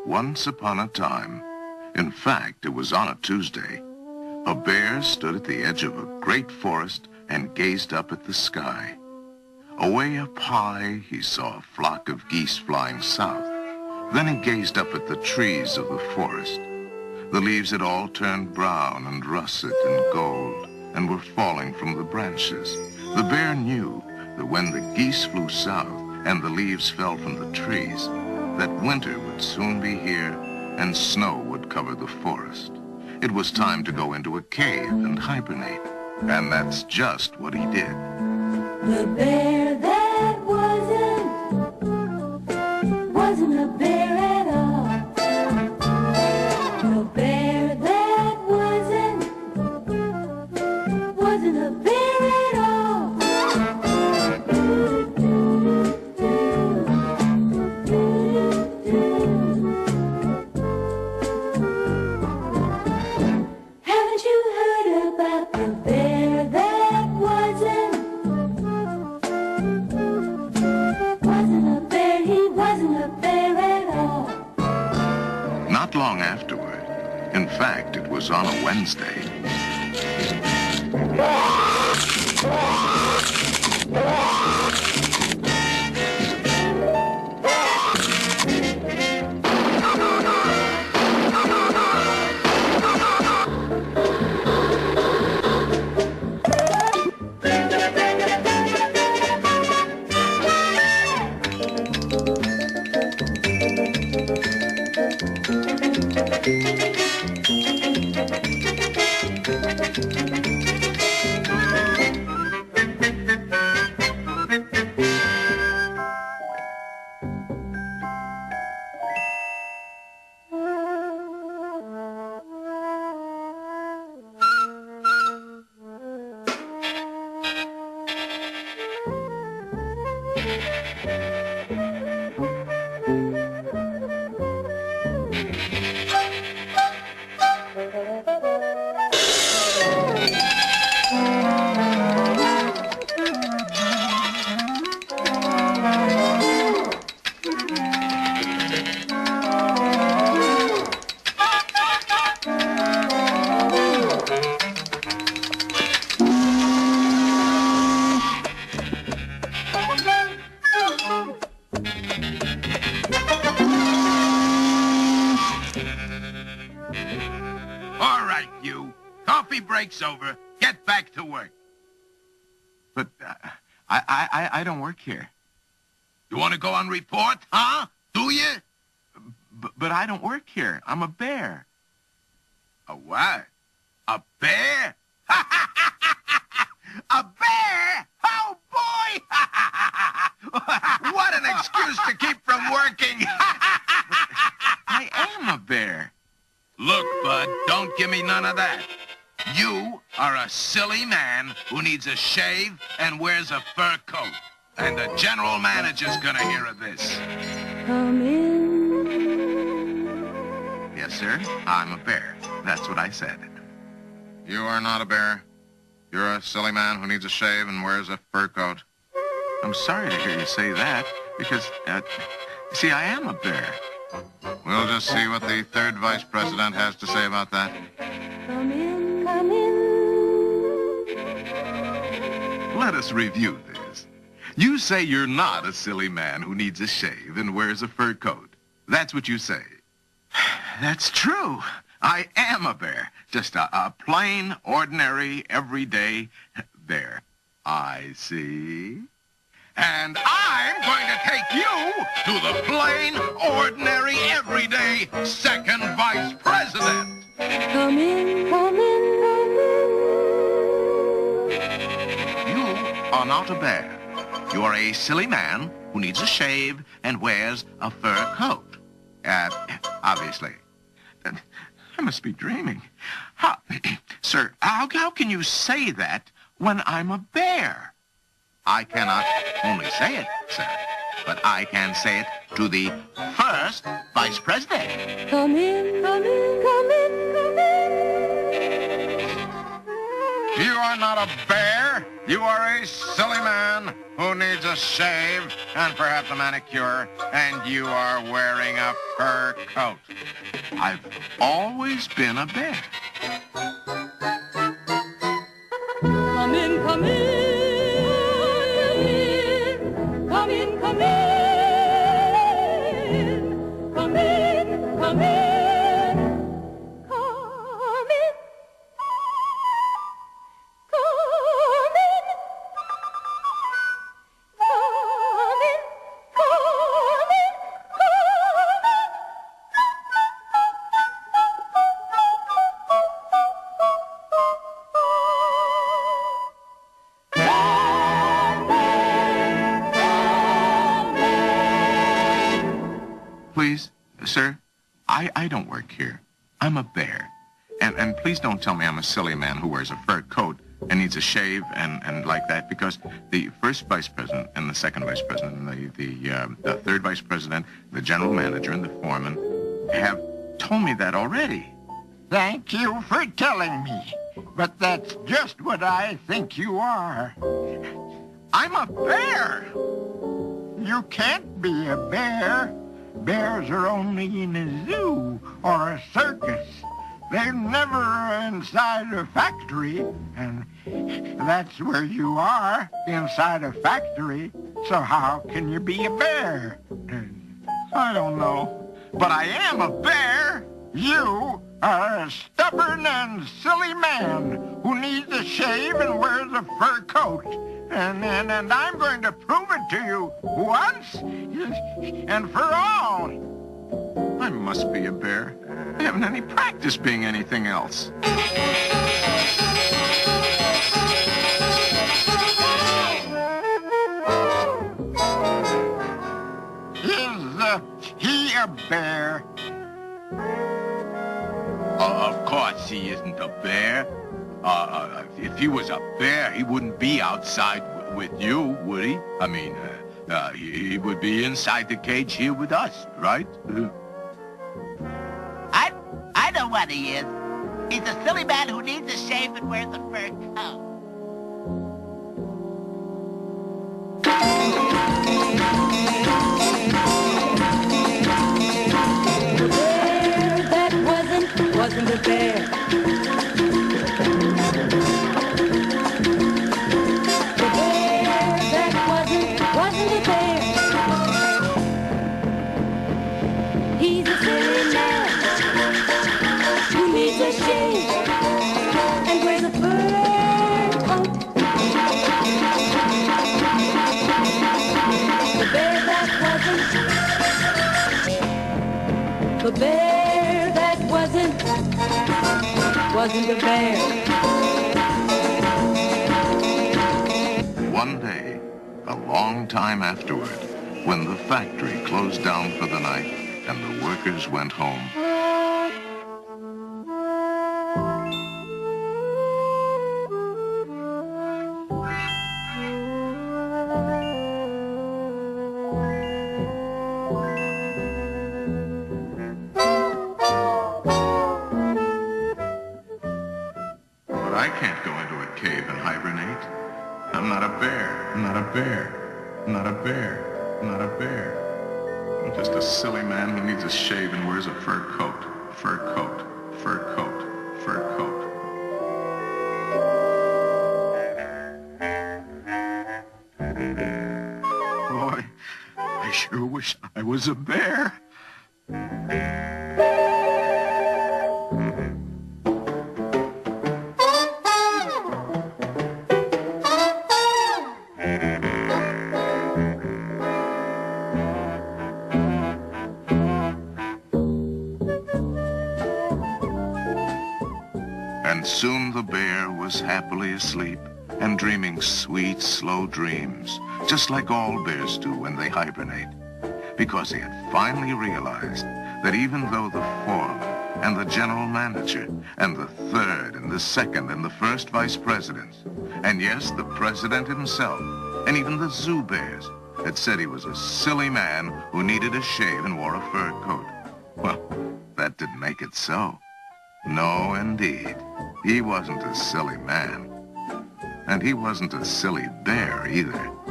Once upon a time, in fact, it was on a Tuesday, a bear stood at the edge of a great forest and gazed up at the sky. Away up high, he saw a flock of geese flying south. Then he gazed up at the trees of the forest. The leaves had all turned brown and russet and gold and were falling from the branches. The bear knew that when the geese flew south and the leaves fell from the trees, that winter would soon be here and snow would cover the forest. It was time to go into a cave and hibernate, and that's just what he did. The bear that wasn't a bear at all. The bear that wasn't a bear at all. Haven't you heard about the bear that wasn't a bear? He wasn't a bear at all. Not long afterward, in fact, it was on a Wednesday, All right, you. Coffee break's over. Get back to work. but I don't work here. You want to go on report, huh? Do you? But I don't work here. I'm a bear. A what? A bear? A bear? Oh, boy! What an excuse to keep from working. I am a bear. Look, bud, don't give me none of that. You are a silly man who needs a shave and wears a fur coat. And the general manager's gonna hear of this. Come in. Yes, sir. I'm a bear. That's what I said. You are not a bear. You're a silly man who needs a shave and wears a fur coat. I'm sorry to hear you say that, because, see, I am a bear. We'll just see what the third vice president has to say about that. Come in, come in. Let us review this. You say you're not a silly man who needs a shave and wears a fur coat. That's what you say. That's true. I am a bear. Just a plain, ordinary, everyday bear. I see. And I'm going to take you to the plain, ordinary, everyday second vice president. Come in, come in, come in. You are not a bear. You are a silly man who needs a shave and wears a fur coat. Obviously. I must be dreaming. Sir, how can you say that when I'm a bear? I cannot only say it, sir, but I can say it to the first vice president. Come in, come in, come in, come in. You are are not a bear. You are a silly man who needs a shave and perhaps a manicure, and you are wearing a fur coat. I've always been a bear. Come in, come in. Come in, come in. Come in, come in. Come in. Please, sir, I don't work here. I'm a bear. And please don't tell me I'm a silly man who wears a fur coat and needs a shave and like that, because the first vice president and the second vice president and the third vice president, the general manager and the foreman have told me that already. Thank you for telling me, but that's just what I think you are. I'm a bear! You can't be a bear. Bears are only in a zoo or a circus. They're never inside a factory, and that's where you are, inside a factory. So how can you be a bear? I don't know. But I am a bear! You are a stubborn and silly man who needs a shave and wears a fur coat. And I'm going to prove it to you once and for all. I must be a bear. I haven't any practice being anything else. Is he a bear? Of course he isn't a bear. If he was a bear, he wouldn't be outside with you, would he? I mean, he would be inside the cage here with us, right? I know what he is. He's a silly man who needs a shave and wears a fur coat. The bear that wasn't a bear. The bear that wasn't a bear. He's a silly man who needs a shave and wears a fur coat. The bear that wasn't a bear. One day, a long time afterward, when the factory closed down for the night and the workers went home, I can't go into a cave and hibernate. I'm not a bear. I'm not a bear. I'm not a bear. I'm not a bear. I'm just a silly man who needs a shave and wears a fur coat. Fur coat. Fur coat. Fur coat. Boy, I sure wish I was a bear. And soon the bear was happily asleep and dreaming sweet, slow dreams, just like all bears do when they hibernate, because he had finally realized that even though the foreman and the general manager and the third and the second and the first vice presidents, and yes, the president himself, and even the zoo bears had said he was a silly man who needed a shave and wore a fur coat, well, that didn't make it so. No, indeed. He wasn't a silly man. And he wasn't a silly bear either.